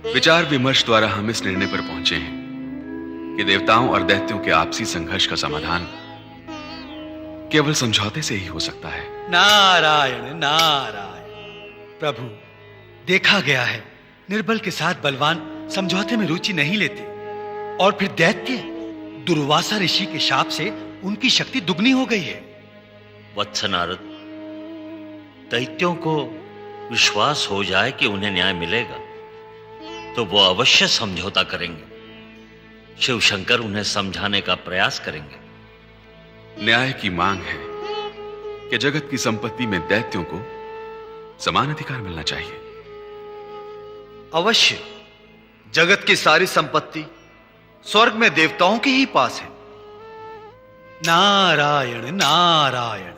विचार विमर्श द्वारा हम इस निर्णय पर पहुंचे हैं कि देवताओं और दैत्यों के आपसी संघर्ष का समाधान केवल समझौते से ही हो सकता है। नारायण नारायण। प्रभु, देखा गया है निर्बल के साथ बलवान समझौते में रुचि नहीं लेते, और फिर दैत्य दुर्वासा ऋषि के शाप से उनकी शक्ति दुगनी हो गई है। वत्स नारद, दैत्यों को विश्वास हो जाए कि उन्हें न्याय मिलेगा तो वो अवश्य समझौता करेंगे। शिव शंकर उन्हें समझाने का प्रयास करेंगे। न्याय की मांग है कि जगत की संपत्ति में दैत्यों को समान अधिकार मिलना चाहिए। अवश्य, जगत की सारी संपत्ति स्वर्ग में देवताओं के ही पास है। नारायण नारायण।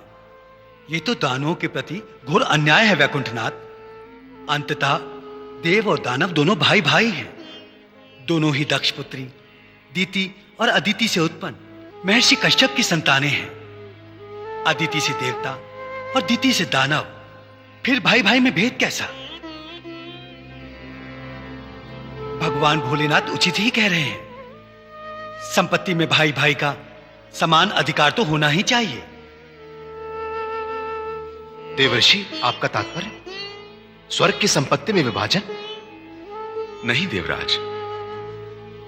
ये तो दानवों के प्रति घोर अन्याय है वैकुंठनाथ। अंततः देव और दानव दोनों भाई भाई हैं। दोनों ही दक्ष पुत्री दीति और अदिति से उत्पन्न महर्षि कश्यप की संतानें हैं। अदिति से देवता और दीति से दानव, फिर भाई भाई में भेद कैसा? भगवान भोलेनाथ उचित ही कह रहे हैं। संपत्ति में भाई भाई का समान अधिकार तो होना ही चाहिए। देवर्षि, आपका तात्पर्य स्वर्ग की संपत्ति में विभाजन? नहीं देवराज,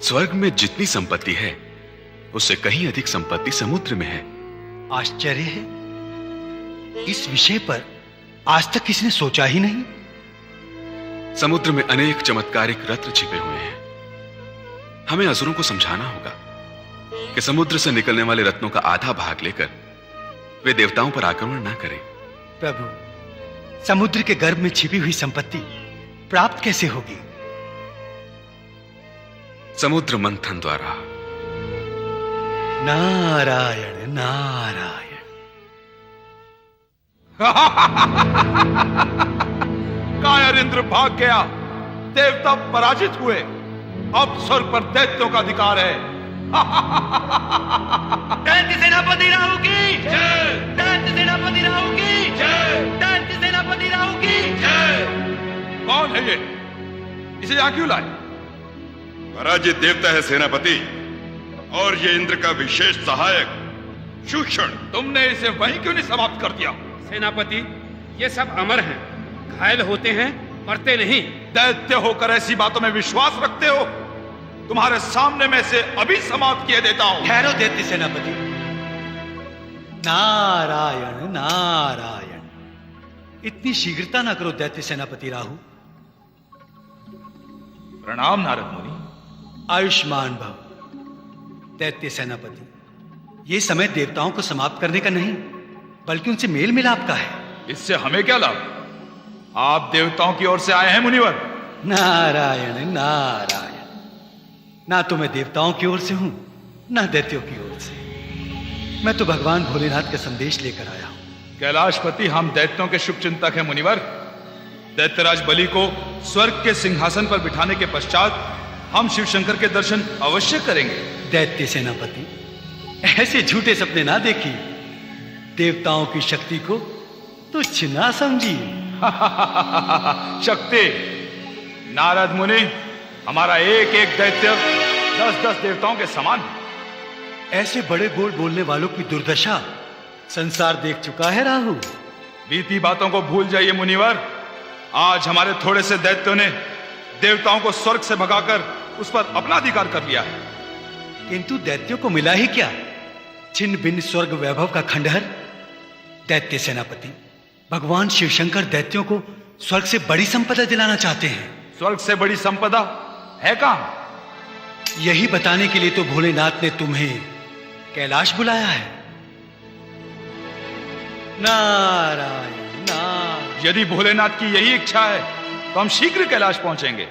स्वर्ग में जितनी संपत्ति है उससे कहीं अधिक संपत्ति समुद्र में है। आश्चर्य है, इस विषय पर आज तक किसने सोचा ही नहीं। समुद्र में अनेक चमत्कारिक रत्न छिपे हुए हैं। हमें असुरों को समझाना होगा कि समुद्र से निकलने वाले रत्नों का आधा भाग लेकर वे देवताओं पर आक्रमण ना करें। प्रभु, समुद्र के गर्भ में छिपी हुई संपत्ति प्राप्त कैसे होगी? समुद्र मंथन द्वारा। नारायण नारायण। कायर इंद्र भाग गया, देवता पराजित हुए। अब स्वर्ग पर दैत्यों का अधिकार है। दैत्य सेनापति राहु की जय, दैत्य सेनापति राहु की जय, दैत्य सेनापति राहु की जय। कौन है ये? इसे यहां क्यों लाए? पराजित देवता है सेनापति, और ये इंद्र का विशेष सहायक शूषण। तुमने इसे वहीं क्यों नहीं समाप्त कर दिया? सेनापति, ये सब अमर हैं, घायल होते हैं, मरते नहीं। दैत्य होकर ऐसी बातों में विश्वास रखते हो? तुम्हारे सामने में से अभी समाप्त किए देता हूं। ठहरो दैत्य सेनापति। नारायण नारायण। इतनी शीघ्रता ना करो दैत्य सेनापति राहु। प्रणाम नारद मुनि। आयुष्मान भव। दैत्य सेनापति, यह समय देवताओं को समाप्त करने का नहीं, बल्कि उनसे मेल मिलाप का है। इससे हमें क्या लाभ? आप देवताओं की ओर से आए हैं मुनिवर। नारायण नारायण। ना तो मैं देवताओं की ओर से हूं, ना दैत्यों की ओर से। मैं तो भगवान भोलेनाथ का संदेश लेकर आया हूं। कैलाशपति, हम दैत्यों के शुभ चिंतक हैं मुनिवर। दैत्यराज बलि को स्वर्ग के सिंहासन पर बिठाने के पश्चात हम शिव शंकर के दर्शन अवश्य करेंगे। दैत्य सेनापति, ऐसे झूठे सपने ना देखिए। देवताओं की शक्ति को तुच्छ ना समझिए। शक्ति? नारद मुनि, हमारा एक एक दैत्य 10-10 देवताओं के समान है। ऐसे बड़े बोल बोलने वालों की दुर्दशा संसार देख चुका है राहु। बीती बातों को भूल जाइए मुनिवर। आज हमारे थोड़े से दैत्यों ने देवताओं को स्वर्ग से भगाकर उस पर अपना अधिकार कर लिया है। किंतु दैत्यों को मिला ही क्या? छिन्न भिन्न स्वर्ग वैभव का खंडहर। दैत्य सेनापति, भगवान शिव शंकर दैत्यों को स्वर्ग से बड़ी संपदा दिलाना चाहते हैं। स्वर्ग से बड़ी संपदा है कहां? यही बताने के लिए तो भोलेनाथ ने तुम्हें कैलाश बुलाया है। नारायण नारायण। यदि भोलेनाथ की यही इच्छा है तो हम शीघ्र कैलाश पहुंचेंगे।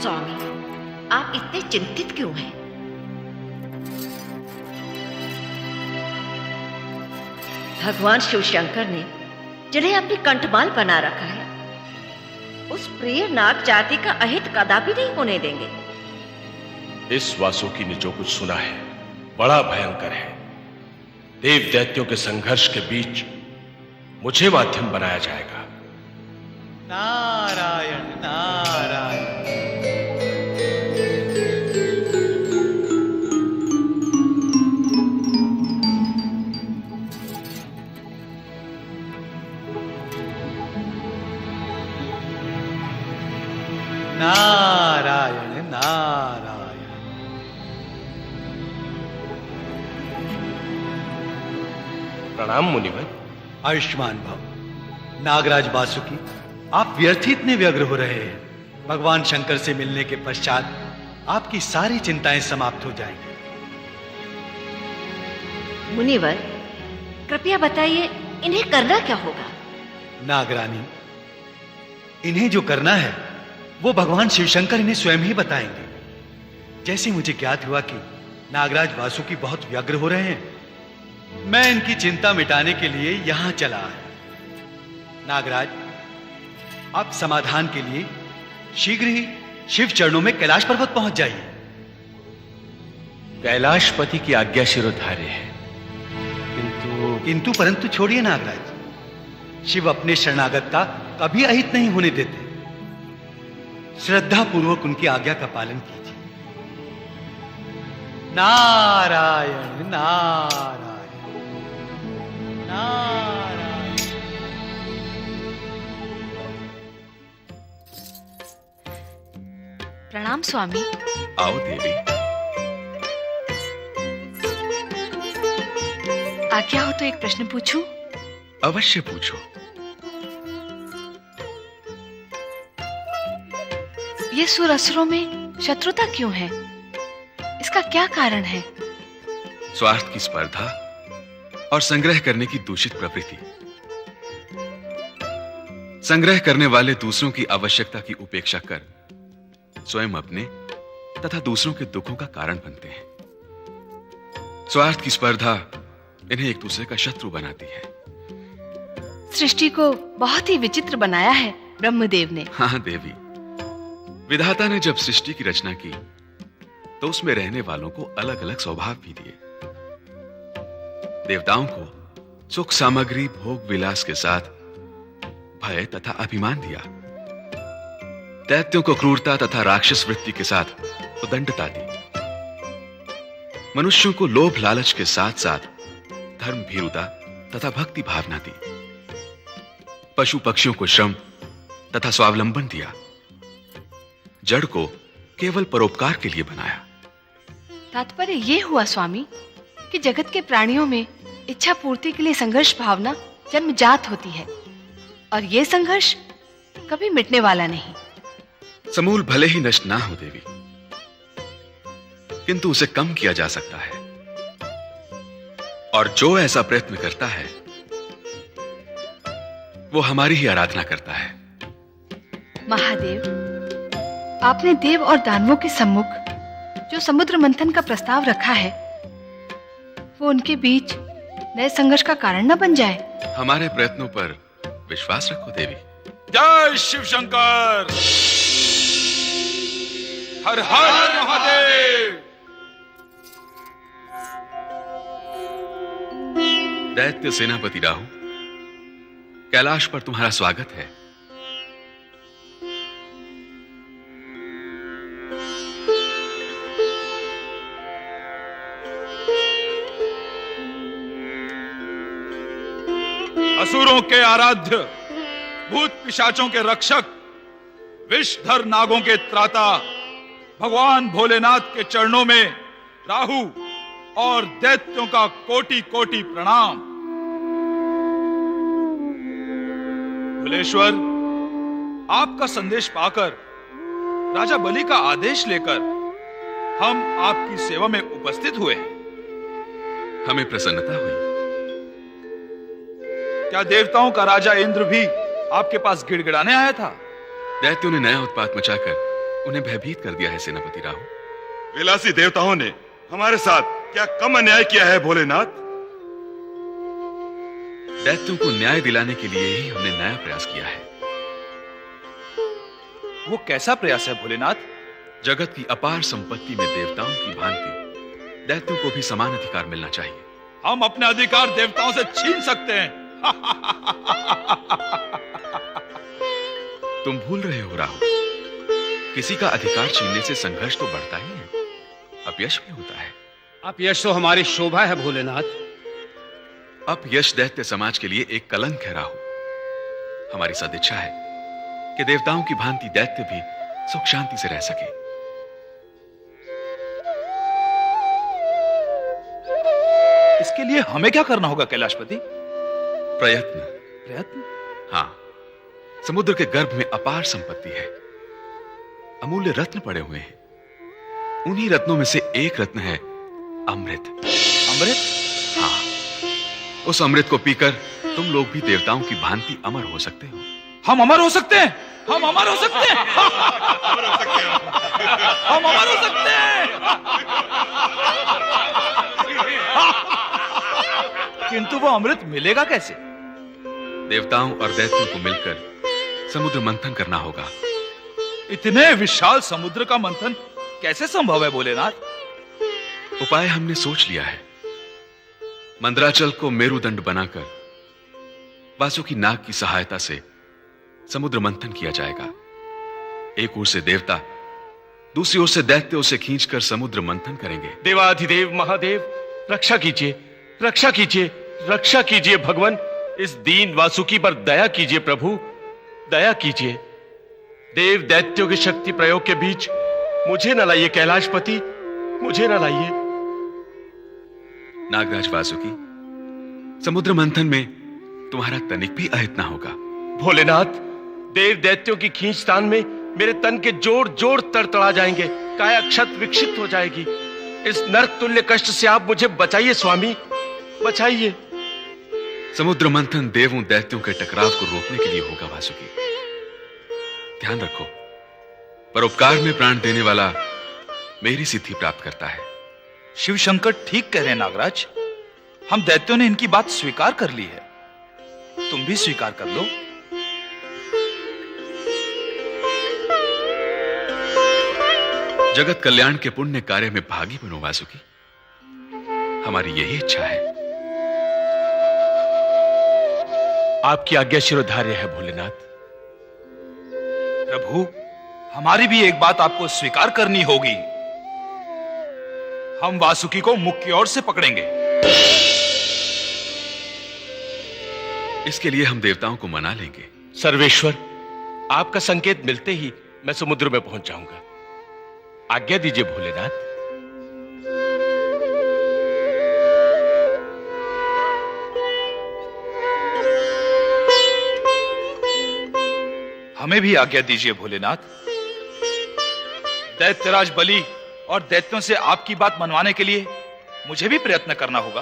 स्वामी, आप इतने चिंतित क्यों हैं? भगवान शिव शंकर ने जिन्हें अपनी कंठमाल बना रखा है, उस प्रिय नाग जाति का अहित कदापि नहीं होने देंगे। इस वासुकी ने जो कुछ सुना है बड़ा भयंकर है। देव दैत्यों के संघर्ष के बीच मुझे माध्यम बनाया जाएगा। नारायण नारायण। नारायण नारायण। प्रणाम मुनिवर। आयुष्मान भव। नागराज वासुकी, आप व्यर्थ ही इतने व्यग्र हो रहे हैं। भगवान शंकर से मिलने के पश्चात आपकी सारी चिंताएं समाप्त हो जाएंगी। मुनिवर, कृपया बताइए, इन्हें करना क्या होगा? नागरानी, इन्हें जो करना है वो भगवान शिवशंकर इन्हें स्वयं ही बताएंगे। जैसे मुझे ज्ञात हुआ कि नागराज वासुकी बहुत व्यग्र हो रहे हैं, मैं इनकी चिंता मिटाने के लिए यहां चला आया। नागराज, आप समाधान के लिए शीघ्र ही शिव चरणों में कैलाश पर्वत पहुंच जाइए। कैलाशपति की आज्ञा शिरोधार्य है, किंतु परंतु छोड़िए नागराज, शिव अपने शरणागत का कभी अहित नहीं होने देते। श्रद्धा पूर्वक उनकी आज्ञा का पालन कीजिए। नारायण नारायण नारायण। प्रणाम स्वामी। आओ देवी। आज्ञा हो तो एक प्रश्न पूछूं? अवश्य पूछो। ये सुर असुरों में शत्रुता क्यों है? इसका क्या कारण है? स्वार्थ की स्पर्धा और संग्रह करने की दूषित प्रवृत्ति। संग्रह करने वाले दूसरों की आवश्यकता की उपेक्षा कर स्वयं अपने तथा दूसरों के दुखों का कारण बनते हैं। स्वार्थ की स्पर्धा इन्हें एक दूसरे का शत्रु बनाती है। सृष्टि को बहुत ही विचित्र बनाया है ब्रह्मदेव ने। हाँ देवी, विधाता ने जब सृष्टि की रचना की तो उसमें रहने वालों को अलग अलग स्वभाव भी दिए। देवताओं को सुख सामग्री भोग विलास के साथ भय तथा अभिमान दिया। दैत्यों को क्रूरता तथा राक्षस वृत्ति के साथ उदंडता दी। मनुष्यों को लोभ लालच के साथ साथ धर्म भीरुता तथा भक्ति भावना दी। पशु पक्षियों को श्रम तथा स्वावलंबन दिया। जड़ को केवल परोपकार के लिए बनाया। तात्पर्य ये हुआ स्वामी कि जगत के प्राणियों में इच्छा पूर्ति के लिए संघर्ष भावना जन्मजात होती है और ये संघर्ष कभी मिटने वाला नहीं। समूल भले ही नष्ट ना हो देवी, किंतु उसे कम किया जा सकता है। और जो ऐसा प्रयत्न करता है वो हमारी ही आराधना करता है। महादेव, आपने देव और दानवों के सम्मुख जो समुद्र मंथन का प्रस्ताव रखा है, वो उनके बीच नए संघर्ष का कारण न बन जाए। हमारे प्रयत्नों पर विश्वास रखो देवी। जय शिव शंकर। हर हर महादेव। दैत्य सेनापति राहु, कैलाश पर तुम्हारा स्वागत है। असुरों के आराध्य, भूत पिशाचों के रक्षक, विषधर नागों के त्राता भगवान भोलेनाथ के चरणों में राहु और दैत्यों का कोटि कोटि प्रणाम। भोलेश्वर, आपका संदेश पाकर राजा बलि का आदेश लेकर हम आपकी सेवा में उपस्थित हुए। हमें प्रसन्नता हुई। क्या देवताओं का राजा इंद्र भी आपके पास गिड़गिड़ाने आया था? दैत्यों ने नया उत्पात मचाकर उन्हें भयभीत कर दिया है सेनापति राहु। विलासी देवताओं ने हमारे साथ क्या कम अन्याय किया है भोलेनाथ? दैत्यों को न्याय दिलाने के लिए ही हमने नया प्रयास किया है। वो कैसा प्रयास है भोलेनाथ? जगत की अपार संपत्ति में देवताओं की भांति दैत्यों को भी समान अधिकार मिलना चाहिए। हम अपने अधिकार देवताओं से छीन सकते हैं। तुम भूल रहे हो राहु, किसी का अधिकार छीनने से संघर्ष तो बढ़ता ही है, अपयश भी होता है। अपयश तो हमारी शोभा है भोलेनाथ। अपयश दैत्य समाज के लिए एक कलंक है राहु। हमारी सदिच्छा है कि देवताओं की भांति दैत्य भी सुख शांति से रह सके। इसके लिए हमें क्या करना होगा कैलाशपति? प्रयत्न। प्रयत्न? हाँ, समुद्र के गर्भ में अपार संपत्ति है, अमूल्य रत्न पड़े हुए हैं। उन्हीं रत्नों में से एक रत्न है अमृत। अमृत? हाँ, उस अमृत को पीकर तुम लोग भी देवताओं की भांति अमर हो सकते हो। हम अमर हो सकते हैं? हम अमर हो सकते हैं? हम अमर हो सकते हैं? किंतु वो अमृत मिलेगा कैसे? देवताओं और दैत्यों को मिलकर समुद्र मंथन करना होगा। इतने विशाल समुद्र का मंथन कैसे संभव है भोलेनाथ? उपाय हमने सोच लिया है। मंदराचल को मेरुदंड बनाकर वासुकी नाग की सहायता से समुद्र मंथन किया जाएगा। एक ओर से देवता, दूसरी ओर से दैत्य उसे खींचकर समुद्र मंथन करेंगे। देवाधिदेव महादेव, रक्षा कीजिए, रक्षा कीजिए, रक्षा कीजिए भगवान। इस दीन वासुकी पर दया कीजिए प्रभु, दया कीजिए। देव दैत्यों के शक्ति प्रयोग के बीच मुझे न लाइए कैलाशपति, मुझे न लाइए। नागराज वासुकी, समुद्र मंथन में तुम्हारा तनिक भी अहित ना होगा। भोलेनाथ, देव दैत्यों की खींचतान में मेरे तन के जोड़ जोड़ तड़तड़ा जाएंगे, काया क्षत विक्षिप्त हो जाएगी। इस नरक तुल्य कष्ट से आप मुझे बचाइए स्वामी, बचाइए। समुद्र मंथन देवों दैत्यों के टकराव को रोकने के लिए होगा वासुकी। ध्यान रखो, परोपकार में प्राण देने वाला मेरी सिद्धि प्राप्त करता है। शिव शंकर ठीक कह रहे हैं नागराज। हम दैत्यों ने इनकी बात स्वीकार कर ली है, तुम भी स्वीकार कर लो। जगत कल्याण के पुण्य कार्य में भागी बनो वासुकी, हमारी यही इच्छा है। आपकी आज्ञा शिरोधार्य है भोलेनाथ। प्रभु, हमारी भी एक बात आपको स्वीकार करनी होगी। हम वासुकी को मुख की ओर से पकड़ेंगे। इसके लिए हम देवताओं को मना लेंगे। सर्वेश्वर, आपका संकेत मिलते ही मैं समुद्र में पहुंच जाऊंगा। आज्ञा दीजिए भोलेनाथ। हमें भी आज्ञा दीजिए भोलेनाथ। दैत्यराज बलि और दैत्यों से आपकी बात मनवाने के लिए मुझे भी प्रयत्न करना होगा।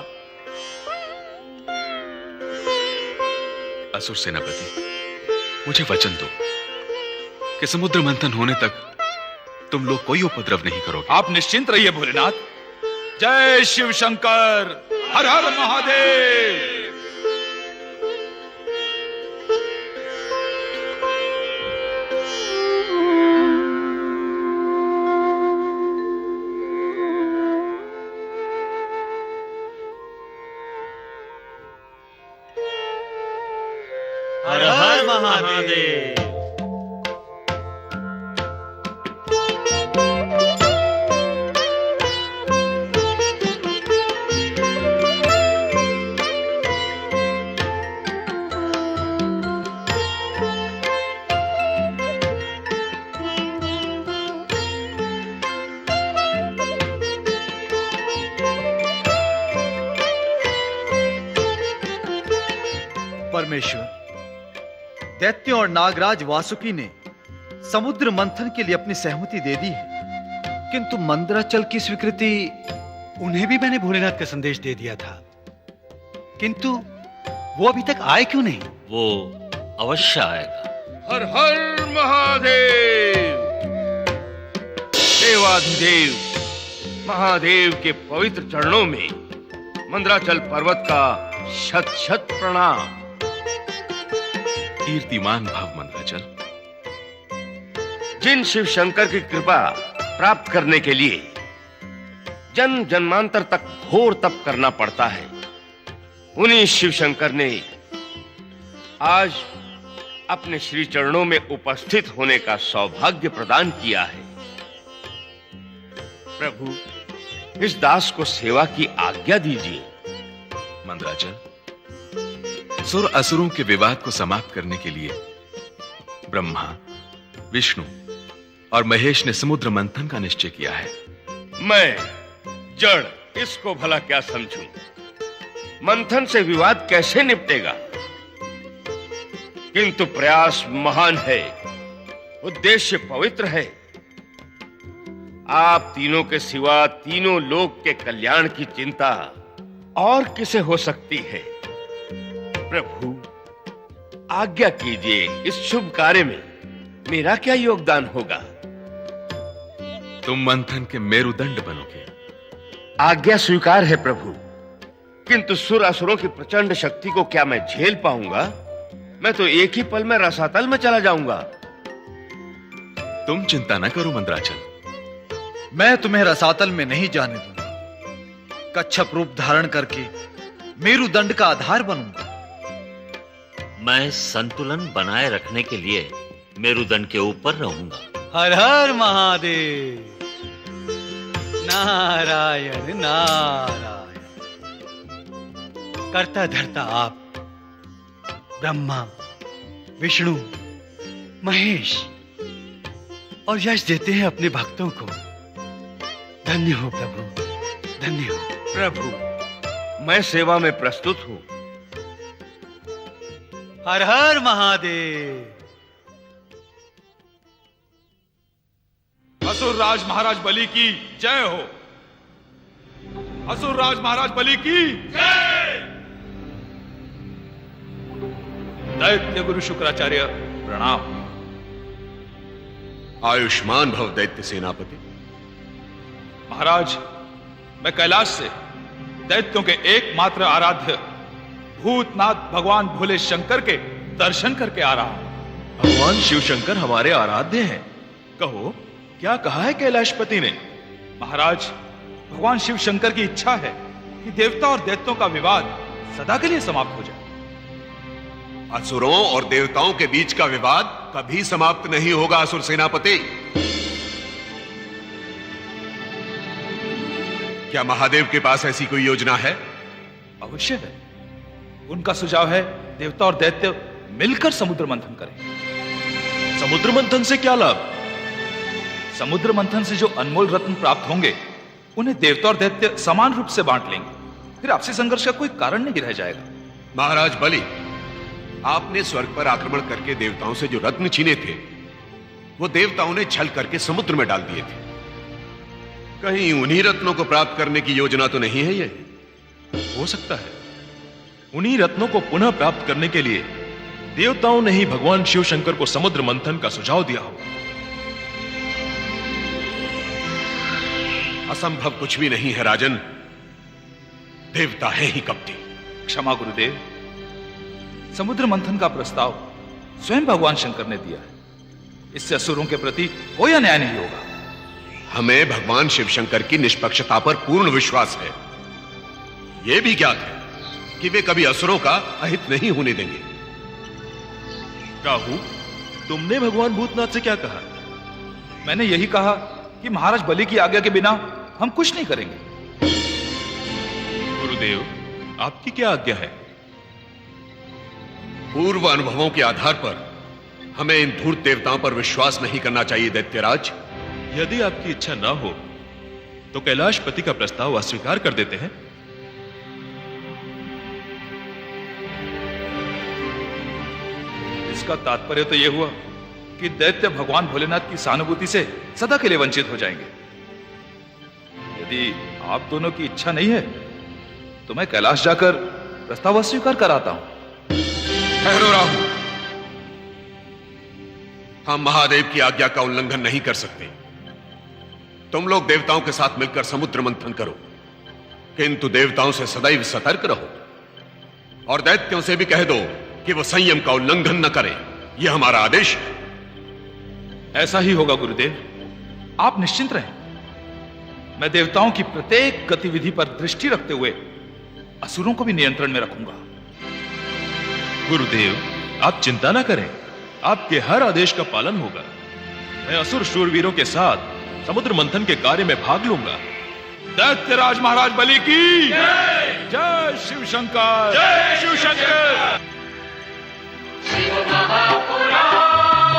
असुर सेनापति, मुझे वचन दो कि समुद्र मंथन होने तक तुम लोग कोई उपद्रव नहीं करोगे। आप निश्चिंत रहिए भोलेनाथ। जय शिव शंकर, हर हर महादेव। हर हर महादेव। परमेश्वर, दैत्यों और नागराज वासुकी ने समुद्र मंथन के लिए अपनी सहमति दे दी है, किंतु मंदराचल की स्वीकृति उन्हें भी मैंने भोलेनाथ का संदेश दे दिया था, किंतु वो अभी तक आए क्यों नहीं? वो अवश्य आएगा। हर हर महादेव। देवाधिदेव महादेव के पवित्र चरणों में मंदराचल पर्वत का शत शत प्रणाम। कीर्तिमान भव मंदराचल। जिन शिव शंकर की कृपा प्राप्त करने के लिए जन्म जन्मांतर तक घोर तप करना पड़ता है, उन्हीं शिव शंकर ने आज अपने श्री चरणों में उपस्थित होने का सौभाग्य प्रदान किया है। प्रभु, इस दास को सेवा की आज्ञा दीजिए। मंदराचल, सुर असुरों के विवाद को समाप्त करने के लिए ब्रह्मा, विष्णु और महेश ने समुद्र मंथन का निश्चय किया है। मैं जड़ इसको भला क्या समझूं? मंथन से विवाद कैसे निपटेगा? किंतु प्रयास महान है, उद्देश्य पवित्र है। आप तीनों के सिवा तीनों लोक के कल्याण की चिंता और किसे हो सकती है? प्रभु, आज्ञा कीजिए, इस शुभ कार्य में मेरा क्या योगदान होगा? तुम मंथन के मेरुदंड बनोगे। आज्ञा स्वीकार है प्रभु, किंतु सुर असुरों की प्रचंड शक्ति को क्या मैं झेल पाऊंगा? मैं तो एक ही पल में रसातल में चला जाऊंगा। तुम चिंता न करो मंदराचल, मैं तुम्हें रसातल में नहीं जाने दूंगा। कच्छप रूप धारण करके मेरुदंड का आधार बनूंगा। मैं संतुलन बनाए रखने के लिए मेरुदंड के ऊपर रहूंगा। हर हर महादेव। नारायण नारायण। करता धरता आप ब्रह्मा, विष्णु, महेश और यश देते हैं अपने भक्तों को। धन्य हो प्रभु, धन्य हो। प्रभु, मैं सेवा में प्रस्तुत हूं। हर हर महादेव। असुर राज महाराज बलि की जय हो। असुर राज महाराज बलि की जय। दैत्य गुरु शुक्राचार्य प्रणाम। आयुष्मान भव दैत्य सेनापति। महाराज, मैं कैलाश से दैत्यों के एकमात्र आराध्य भूतनाथ भगवान भोले शंकर के दर्शन करके आ रहा हूं। भगवान शिव शंकर हमारे आराध्य हैं। कहो, क्या कहा है कैलाशपति ने? महाराज, भगवान शिव शंकर की इच्छा है कि देवता और दैत्यों का विवाद सदा के लिए समाप्त हो जाए। असुरों और देवताओं के बीच का विवाद कभी समाप्त नहीं होगा असुर सेनापति। क्या महादेव के पास ऐसी कोई योजना है? अवश्य है। उनका सुझाव है देवता और दैत्य मिलकर समुद्र मंथन करें। समुद्र मंथन से क्या लाभ? समुद्र मंथन से जो अनमोल रत्न प्राप्त होंगे उन्हें देवता और दैत्य समान रूप से बांट लेंगे। फिर आपसी संघर्ष का कोई कारण नहीं रह जाएगा। महाराज बलि, आपने स्वर्ग पर आक्रमण करके देवताओं से जो रत्न छीने थे, वो देवताओं ने छल करके समुद्र में डाल दिए थे। कहीं उन्हीं रत्नों को प्राप्त करने की योजना तो नहीं है ये? हो सकता है उन्हीं रत्नों को पुनः प्राप्त करने के लिए देवताओं ने ही भगवान शिव शंकर को समुद्र मंथन का सुझाव दिया हो। असंभव कुछ भी नहीं है राजन। देवता है ही कपटी। क्षमा गुरुदेव, समुद्र मंथन का प्रस्ताव स्वयं भगवान शंकर ने दिया है। इससे असुरों के प्रति कोई अन्याय नहीं होगा। हमें भगवान शिव शंकर की निष्पक्षता पर पूर्ण विश्वास है। यह भी ज्ञात है कि वे कभी असुरों का अहित नहीं होने देंगे। राहु, तुमने भगवान भूतनाथ से क्या कहा? मैंने यही कहा कि महाराज बलि की आज्ञा के बिना हम कुछ नहीं करेंगे। गुरुदेव, आपकी क्या आज्ञा है? पूर्व अनुभवों के आधार पर हमें इन धूर्त देवताओं पर विश्वास नहीं करना चाहिए दैत्यराज। यदि आपकी इच्छा ना हो तो कैलाशपति का प्रस्ताव अस्वीकार कर देते हैं। इसका तात्पर्य तो यह हुआ कि दैत्य भगवान भोलेनाथ की सहानुभूति से सदा के लिए वंचित हो जाएंगे। यदि आप दोनों की इच्छा नहीं है तो मैं कैलाश जाकर प्रस्ताव अस्वीकार कराता हूं। ठहरो राहु, हम महादेव की आज्ञा का उल्लंघन नहीं कर सकते। तुम लोग देवताओं के साथ मिलकर समुद्र मंथन करो, किंतु देवताओं से सदैव सतर्क रहो और दैत्यों से भी कह दो कि वो संयम का उल्लंघन न करें। यह हमारा आदेश है। ऐसा ही होगा गुरुदेव, आप निश्चिंत रहें। मैं देवताओं की प्रत्येक गतिविधि पर दृष्टि रखते हुए असुरों को भी नियंत्रण में रखूंगा। गुरुदेव, आप चिंता न करें, आपके हर आदेश का पालन होगा। मैं असुर शूरवीरों के साथ समुद्र मंथन के कार्य में भाग लूंगा। दैत्यराज महाराज बलि की जय। जय शिव शंकर। जय शिव शंकर। शिव महापुराण,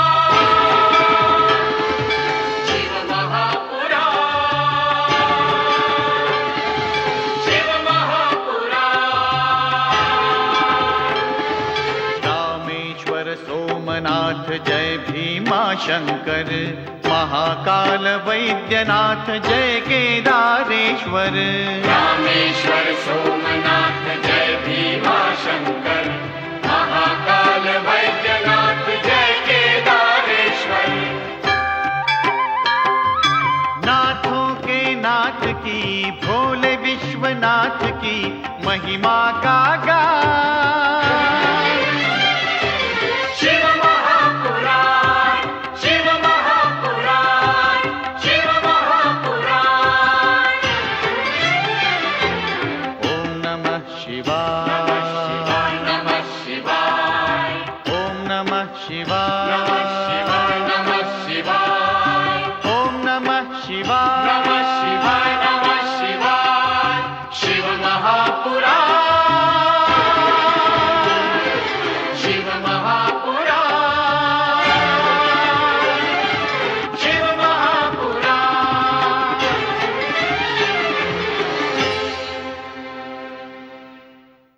शिव महापुराण, शिव महापुराण। रामेश्वर सोमनाथ जय भीमा शंकर, महाकाल वैद्यनाथ जय केदारेश्वर। रामेश्वर सोमनाथ जय भीमा शंकर, महाकाल वैद्यनाथ जय केदारेश्वर। नाथों के नाथ की, भोले विश्वनाथ की महिमा का गा